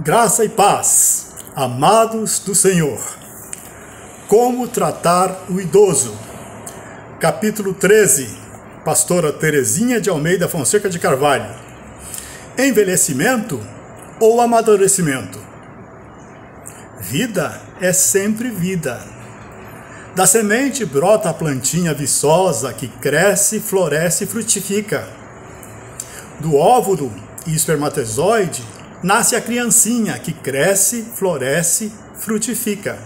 Graça e paz, amados do Senhor. Como tratar o idoso? Capítulo 13, pastora Terezinha de Almeida Fonseca de Carvalho. Envelhecimento ou amadurecimento? Vida é sempre vida. Da semente brota a plantinha viçosa que cresce, floresce e frutifica. Do óvulo e espermatozoide nasce a criancinha que cresce, floresce, frutifica.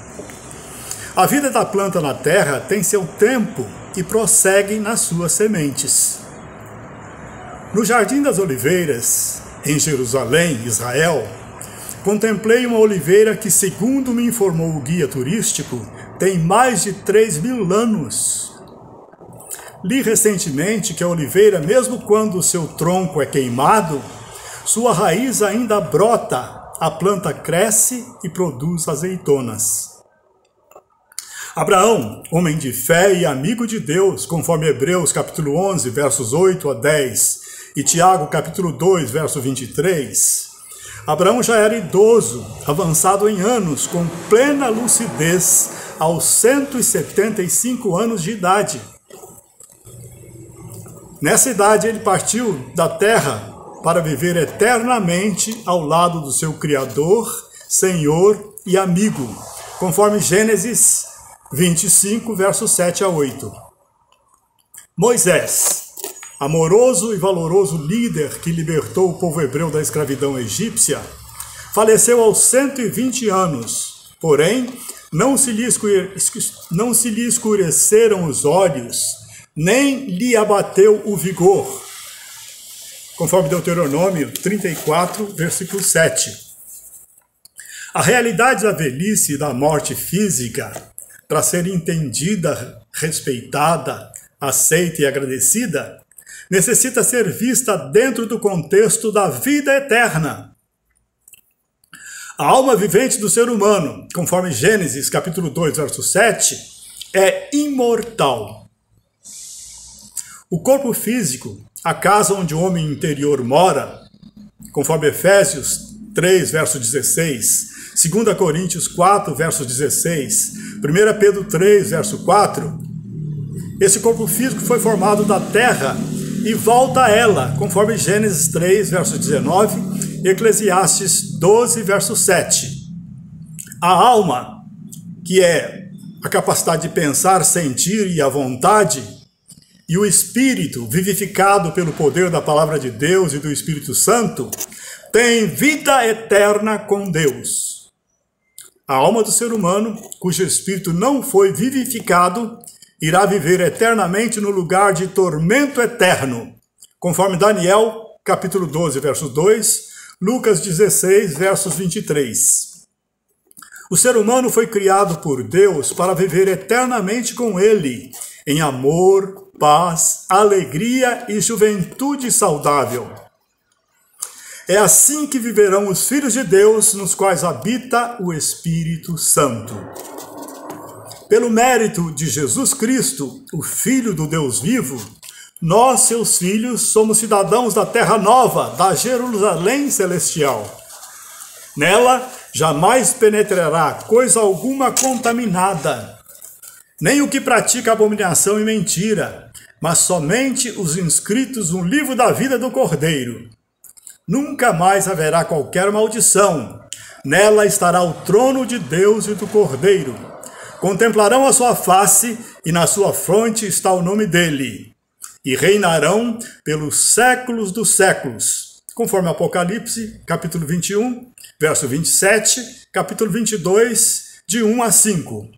A vida da planta na terra tem seu tempo e prossegue nas suas sementes. No Jardim das Oliveiras, em Jerusalém, Israel, contemplei uma oliveira que, segundo me informou o guia turístico, tem mais de 3.000 anos. Li recentemente que a oliveira, mesmo quando seu tronco é queimado, sua raiz ainda brota, a planta cresce e produz azeitonas. Abraão, homem de fé e amigo de Deus, conforme Hebreus capítulo 11, versos 8 a 10, e Tiago capítulo 2, verso 23, Abraão já era idoso, avançado em anos, com plena lucidez, aos 175 anos de idade. Nessa idade ele partiu da terra para viver eternamente ao lado do seu Criador, Senhor e amigo, conforme Gênesis 25, versos 7 a 8. Moisés, amoroso e valoroso líder que libertou o povo hebreu da escravidão egípcia, faleceu aos 120 anos, porém não se lhe escureceram os olhos, nem lhe abateu o vigor, conforme Deuteronômio 34, versículo 7. A realidade da velhice e da morte física, para ser entendida, respeitada, aceita e agradecida, necessita ser vista dentro do contexto da vida eterna. A alma vivente do ser humano, conforme Gênesis capítulo 2, verso 7, é imortal. O corpo físico, a casa onde o homem interior mora, conforme Efésios 3, verso 16, 2 Coríntios 4, verso 16, 1 Pedro 3, verso 4, esse corpo físico foi formado da terra e volta a ela, conforme Gênesis 3, verso 19, e Eclesiastes 12, verso 7. A alma, que é a capacidade de pensar, sentir e a vontade, e o Espírito, vivificado pelo poder da Palavra de Deus e do Espírito Santo, tem vida eterna com Deus. A alma do ser humano, cujo espírito não foi vivificado, irá viver eternamente no lugar de tormento eterno, conforme Daniel, capítulo 12, verso 2, Lucas 16, versos 23. O ser humano foi criado por Deus para viver eternamente com Ele, em amor, paz, alegria e juventude saudável. É assim que viverão os filhos de Deus, nos quais habita o Espírito Santo. Pelo mérito de Jesus Cristo, o Filho do Deus vivo, nós, seus filhos, somos cidadãos da terra nova, da Jerusalém celestial. Nela jamais penetrará coisa alguma contaminada, nem o que pratica abominação e mentira, mas somente os inscritos no livro da vida do Cordeiro. Nunca mais haverá qualquer maldição. Nela estará o trono de Deus e do Cordeiro. Contemplarão a sua face, e na sua fronte está o nome dele. E reinarão pelos séculos dos séculos. Conforme Apocalipse, capítulo 21, verso 27, capítulo 22, de 1 a 5.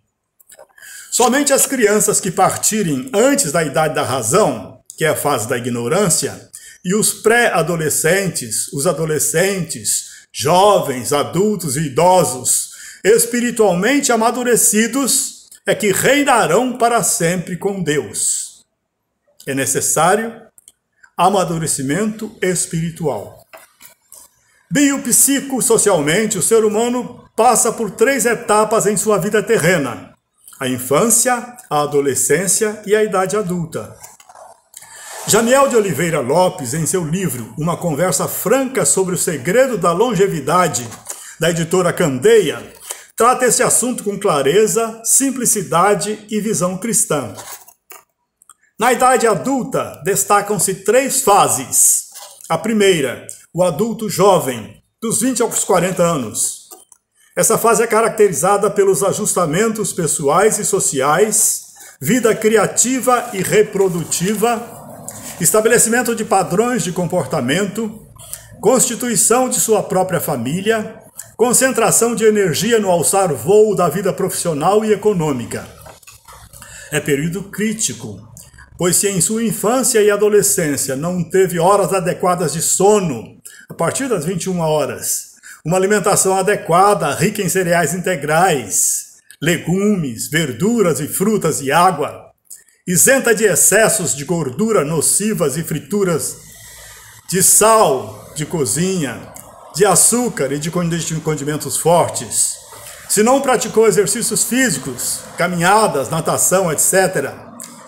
Somente as crianças que partirem antes da idade da razão, que é a fase da ignorância, e os pré-adolescentes, os adolescentes, jovens, adultos e idosos, espiritualmente amadurecidos, é que reinarão para sempre com Deus. É necessário amadurecimento espiritual. Biopsicossocialmente, o ser humano passa por 3 etapas em sua vida terrena: a infância, a adolescência e a idade adulta. Janiel de Oliveira Lopes, em seu livro Uma Conversa Franca sobre o Segredo da Longevidade, da editora Candeia, trata esse assunto com clareza, simplicidade e visão cristã. Na idade adulta, destacam-se 3 fases. A primeira, o adulto jovem, dos 20 aos 40 anos. Essa fase é caracterizada pelos ajustamentos pessoais e sociais, vida criativa e reprodutiva, estabelecimento de padrões de comportamento, constituição de sua própria família, concentração de energia no alçar voo da vida profissional e econômica. É período crítico, pois se em sua infância e adolescência não teve horas adequadas de sono, a partir das 21 horas, uma alimentação adequada, rica em cereais integrais, legumes, verduras e frutas e água, isenta de excessos de gordura nocivas e frituras, de sal de cozinha, de açúcar e de condimentos fortes, se não praticou exercícios físicos, caminhadas, natação, etc.,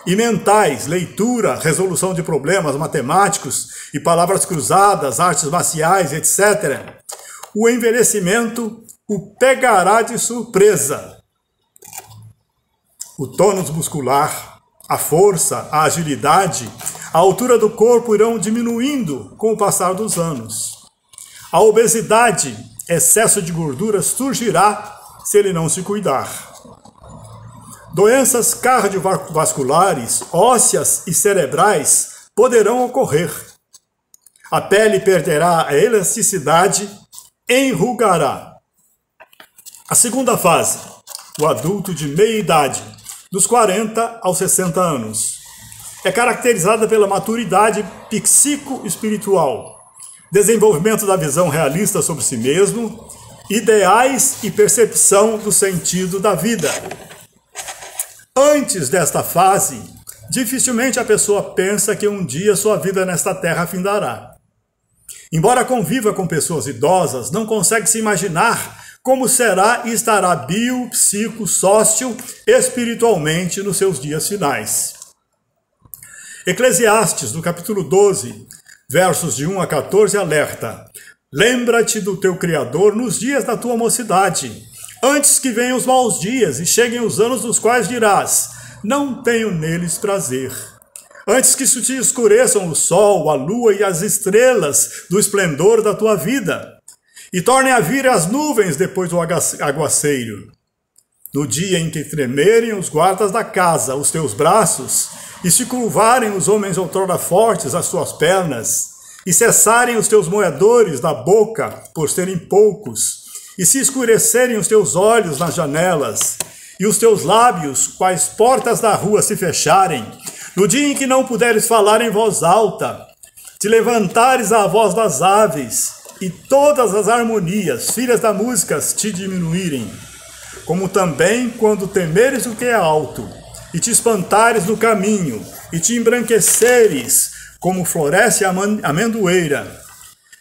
e mentais, leitura, resolução de problemas matemáticos e palavras cruzadas, artes marciais, etc., o envelhecimento o pegará de surpresa. O tônus muscular, a força, a agilidade, a altura do corpo irão diminuindo com o passar dos anos. A obesidade, excesso de gordura, surgirá se ele não se cuidar. Doenças cardiovasculares, ósseas e cerebrais poderão ocorrer. A pele perderá a elasticidade, enrugará. A segunda fase, o adulto de meia idade, dos 40 aos 60 anos, é caracterizada pela maturidade psico-espiritual, desenvolvimento da visão realista sobre si mesmo, ideais e percepção do sentido da vida. Antes desta fase, dificilmente a pessoa pensa que um dia sua vida nesta terra findará. Embora conviva com pessoas idosas, não consegue se imaginar como será e estará bio, psico, sócio, espiritualmente nos seus dias finais. Eclesiastes, no capítulo 12, versos de 1 a 14, alerta: lembra-te do teu Criador nos dias da tua mocidade, antes que venham os maus dias e cheguem os anos nos quais dirás: não tenho neles prazer. Antes que se te escureçam o sol, a lua e as estrelas do esplendor da tua vida, e tornem a vir as nuvens depois do aguaceiro. No dia em que tremerem os guardas da casa, os teus braços, e se curvarem os homens outrora fortes as tuas pernas, e cessarem os teus moedores da boca, por serem poucos, e se escurecerem os teus olhos nas janelas, e os teus lábios, quais portas da rua, se fecharem, no dia em que não puderes falar em voz alta, te levantares à voz das aves, e todas as harmonias, filhas da música, te diminuírem, como também quando temeres o que é alto, e te espantares no caminho, e te embranqueceres, como floresce a amendoeira,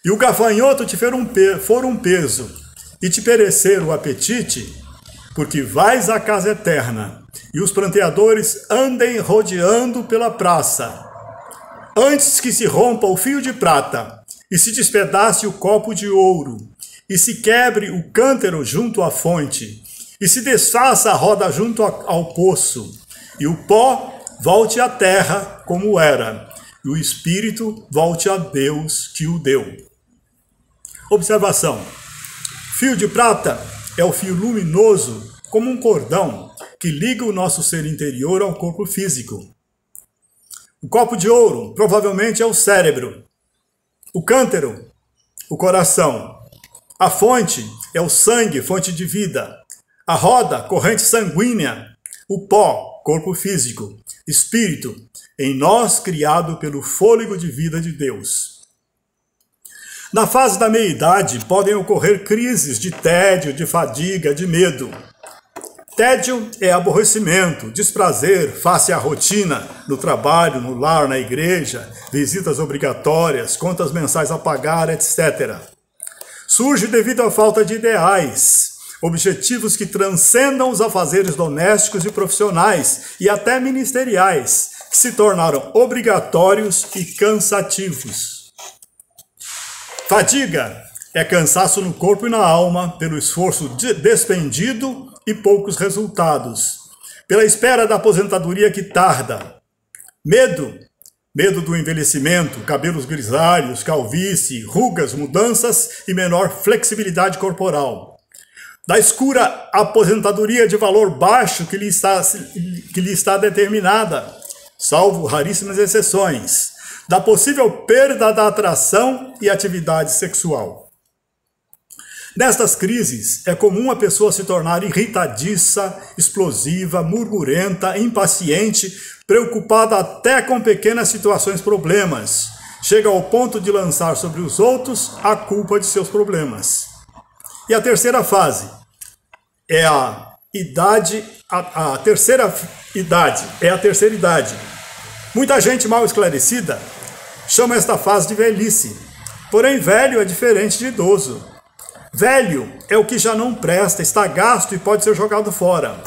e o gafanhoto te for um peso, e te perecer o apetite, porque vais à casa eterna, e os pranteadores andem rodeando pela praça, antes que se rompa o fio de prata, e se despedace o copo de ouro, e se quebre o cântaro junto à fonte, e se desfaça a roda junto ao poço, e o pó volte à terra como era, e o espírito volte a Deus que o deu. Observação: fio de prata é o fio luminoso como um cordão que liga o nosso ser interior ao corpo físico. O copo de ouro provavelmente é o cérebro. O cântaro, o coração. A fonte é o sangue, fonte de vida. A roda, corrente sanguínea. O pó, corpo físico. Espírito, em nós criado pelo fôlego de vida de Deus. Na fase da meia-idade podem ocorrer crises de tédio, de fadiga, de medo. Tédio é aborrecimento, desprazer face à rotina, no trabalho, no lar, na igreja, visitas obrigatórias, contas mensais a pagar, etc. Surge devido à falta de ideais, objetivos que transcendam os afazeres domésticos e profissionais e até ministeriais, que se tornaram obrigatórios e cansativos. Fadiga É cansaço no corpo e na alma, pelo esforço despendido e poucos resultados. Pela espera da aposentadoria que tarda. Medo do envelhecimento, cabelos grisalhos, calvície, rugas, mudanças e menor flexibilidade corporal. Da escura aposentadoria de valor baixo que lhe está determinada, salvo raríssimas exceções. Da possível perda da atração e atividade sexual. Nestas crises, é comum a pessoa se tornar irritadiça, explosiva, murmurenta, impaciente, preocupada até com pequenas situações problemas. Chega ao ponto de lançar sobre os outros a culpa de seus problemas. E a terceira fase é a terceira idade. Muita gente mal esclarecida chama esta fase de velhice. Porém, velho é diferente de idoso. Velho é o que já não presta, está gasto e pode ser jogado fora.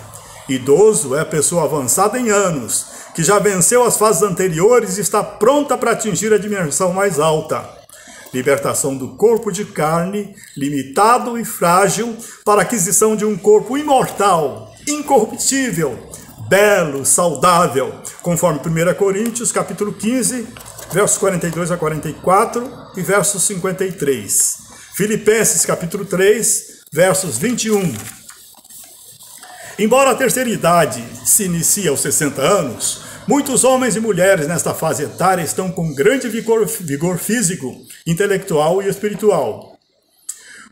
Idoso é a pessoa avançada em anos, que já venceu as fases anteriores e está pronta para atingir a dimensão mais alta. Libertação do corpo de carne, limitado e frágil, para a aquisição de um corpo imortal, incorruptível, belo, saudável, conforme 1 Coríntios, capítulo 15, versos 42 a 44 e versos 53. Filipenses, capítulo 3, versos 21. Embora a terceira idade se inicie aos 60 anos, muitos homens e mulheres nesta fase etária estão com grande vigor físico, intelectual e espiritual.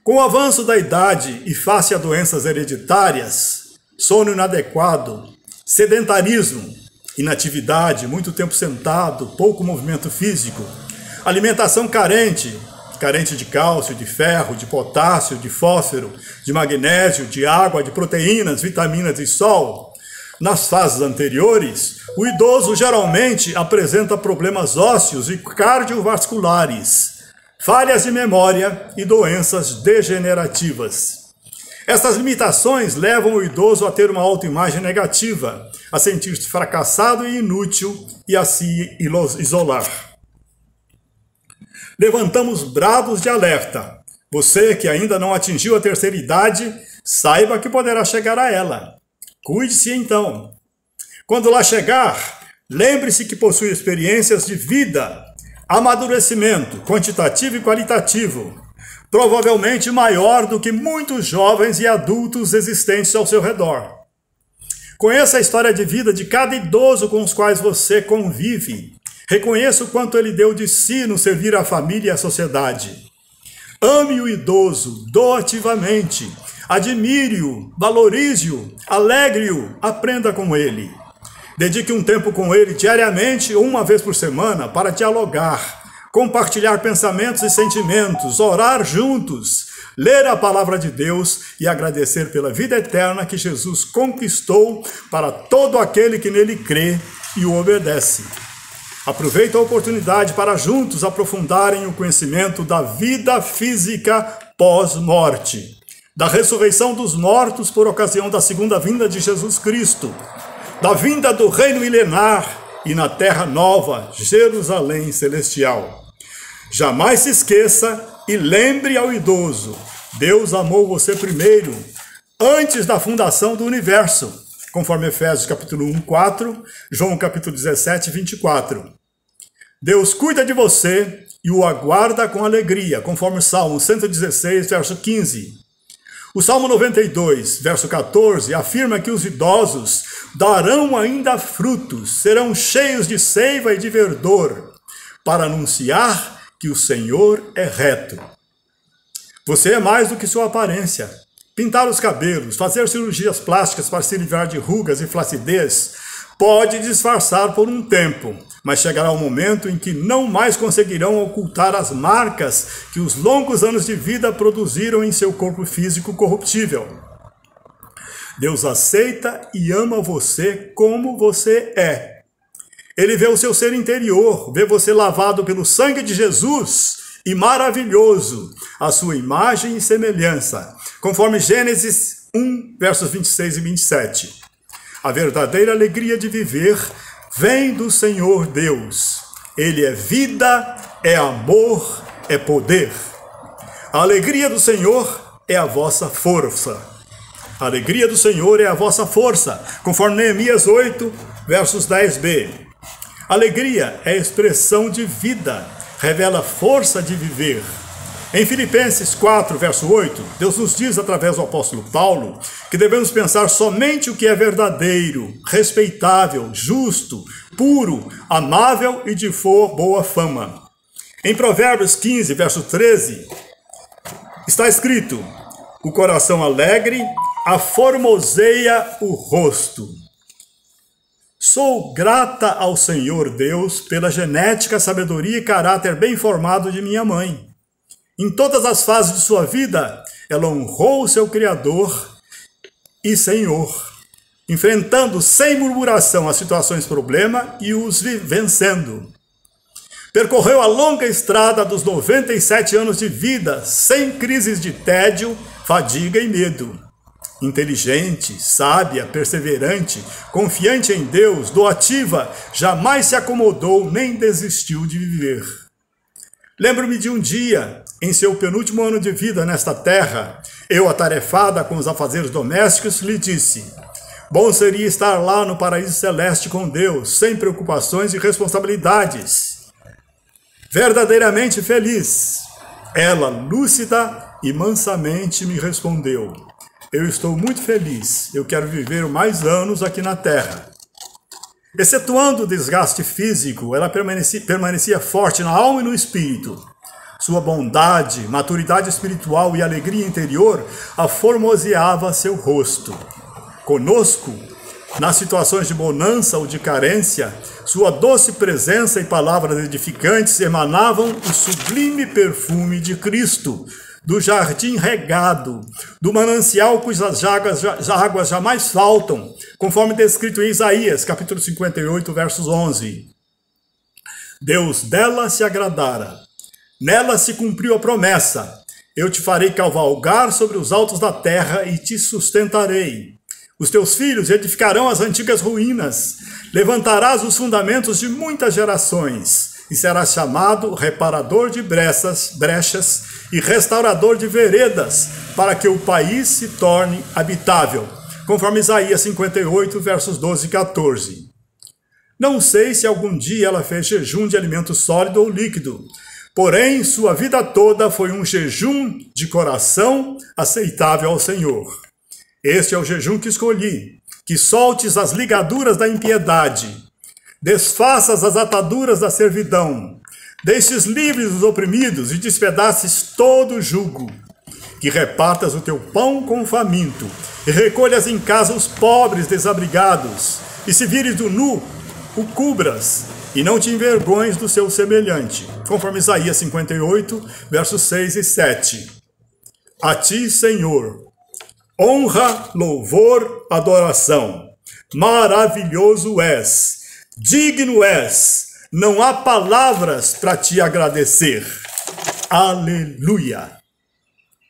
Com o avanço da idade e face a doenças hereditárias, sono inadequado, sedentarismo, inatividade, muito tempo sentado, pouco movimento físico, alimentação carente de cálcio, de ferro, de potássio, de fósforo, de magnésio, de água, de proteínas, vitaminas e sol. Nas fases anteriores, o idoso geralmente apresenta problemas ósseos e cardiovasculares, falhas de memória e doenças degenerativas. Estas limitações levam o idoso a ter uma autoimagem negativa, a sentir-se fracassado e inútil e a se isolar. Levantamos bravos de alerta. Você que ainda não atingiu a terceira idade, saiba que poderá chegar a ela. Cuide-se então. Quando lá chegar, lembre-se que possui experiências de vida, amadurecimento quantitativo e qualitativo, provavelmente maior do que muitos jovens e adultos existentes ao seu redor. Conheça a história de vida de cada idoso com os quais você convive. Reconheça o quanto ele deu de si no servir à família e à sociedade. Ame o idoso doativamente. Admire-o, valorize-o, alegre-o, aprenda com ele. Dedique um tempo com ele diariamente ou uma vez por semana para dialogar, compartilhar pensamentos e sentimentos, orar juntos, ler a palavra de Deus e agradecer pela vida eterna que Jesus conquistou para todo aquele que nele crê e o obedece. Aproveite a oportunidade para juntos aprofundarem o conhecimento da vida física pós-morte, da ressurreição dos mortos por ocasião da segunda vinda de Jesus Cristo, da vinda do reino milenar e na terra nova, Jerusalém celestial. Jamais se esqueça e lembre ao idoso, Deus amou você primeiro, antes da fundação do universo, conforme Efésios capítulo 1, 4, João capítulo 17, 24. Deus cuida de você e o aguarda com alegria, conforme o Salmo 116, verso 15. O Salmo 92, verso 14, afirma que os idosos darão ainda frutos, serão cheios de seiva e de verdor, para anunciar que o Senhor é reto. Você é mais do que sua aparência. Pintar os cabelos, fazer cirurgias plásticas para se livrar de rugas e flacidez pode disfarçar por um tempo, mas chegará um momento em que não mais conseguirão ocultar as marcas que os longos anos de vida produziram em seu corpo físico corruptível. Deus aceita e ama você como você é. Ele vê o seu ser interior, vê você lavado pelo sangue de Jesus e maravilhoso, a sua imagem e semelhança, conforme Gênesis 1, versos 26 e 27. A verdadeira alegria de viver vem do Senhor Deus. Ele é vida, é amor, é poder. A alegria do Senhor é a vossa força. A alegria do Senhor é a vossa força, conforme Neemias 8, versos 10b. Alegria é expressão de vida, revela força de viver. Em Filipenses 4, verso 8, Deus nos diz através do apóstolo Paulo que devemos pensar somente o que é verdadeiro, respeitável, justo, puro, amável e de boa fama. Em Provérbios 15, verso 13, está escrito: o coração alegre aformoseia o rosto. Sou grata ao Senhor Deus pela genética, sabedoria e caráter bem formado de minha mãe. Em todas as fases de sua vida, ela honrou o seu Criador e Senhor, enfrentando sem murmuração as situações problema e os vencendo. Percorreu a longa estrada dos 97 anos de vida, sem crises de tédio, fadiga e medo. Inteligente, sábia, perseverante, confiante em Deus, doativa, jamais se acomodou nem desistiu de viver. Lembro-me de um dia, em seu penúltimo ano de vida nesta terra, eu, atarefada com os afazeres domésticos, lhe disse: bom seria estar lá no paraíso celeste com Deus, sem preocupações e responsabilidades. Verdadeiramente feliz. Ela, lúcida e mansamente, me respondeu: eu estou muito feliz, eu quero viver mais anos aqui na terra. Excetuando o desgaste físico, ela permanecia forte na alma e no espírito. Sua bondade, maturidade espiritual e alegria interior aformoseava seu rosto. Conosco, nas situações de bonança ou de carência, sua doce presença e palavras edificantes emanavam o sublime perfume de Cristo, do jardim regado, do manancial cujas águas jamais faltam, conforme descrito em Isaías, capítulo 58, versos 11. Deus dela se agradara. Nela se cumpriu a promessa: eu te farei cavalgar sobre os altos da terra e te sustentarei. Os teus filhos edificarão as antigas ruínas, levantarás os fundamentos de muitas gerações, e serás chamado reparador de brechas e restaurador de veredas, para que o país se torne habitável, conforme Isaías 58, versos 12 e 14. Não sei se algum dia ela fez jejum de alimento sólido ou líquido, porém sua vida toda foi um jejum de coração aceitável ao Senhor. Este é o jejum que escolhi: que soltes as ligaduras da impiedade, desfaças as ataduras da servidão, deixes livres os oprimidos e despedaces todo o jugo, que repartas o teu pão com o faminto e recolhas em casa os pobres desabrigados, e se vires do nu, o cubras, e não te envergonhes do seu semelhante, conforme Isaías 58, versos 6 e 7. A ti, Senhor, honra, louvor, adoração. Maravilhoso és, digno és, não há palavras para te agradecer. Aleluia!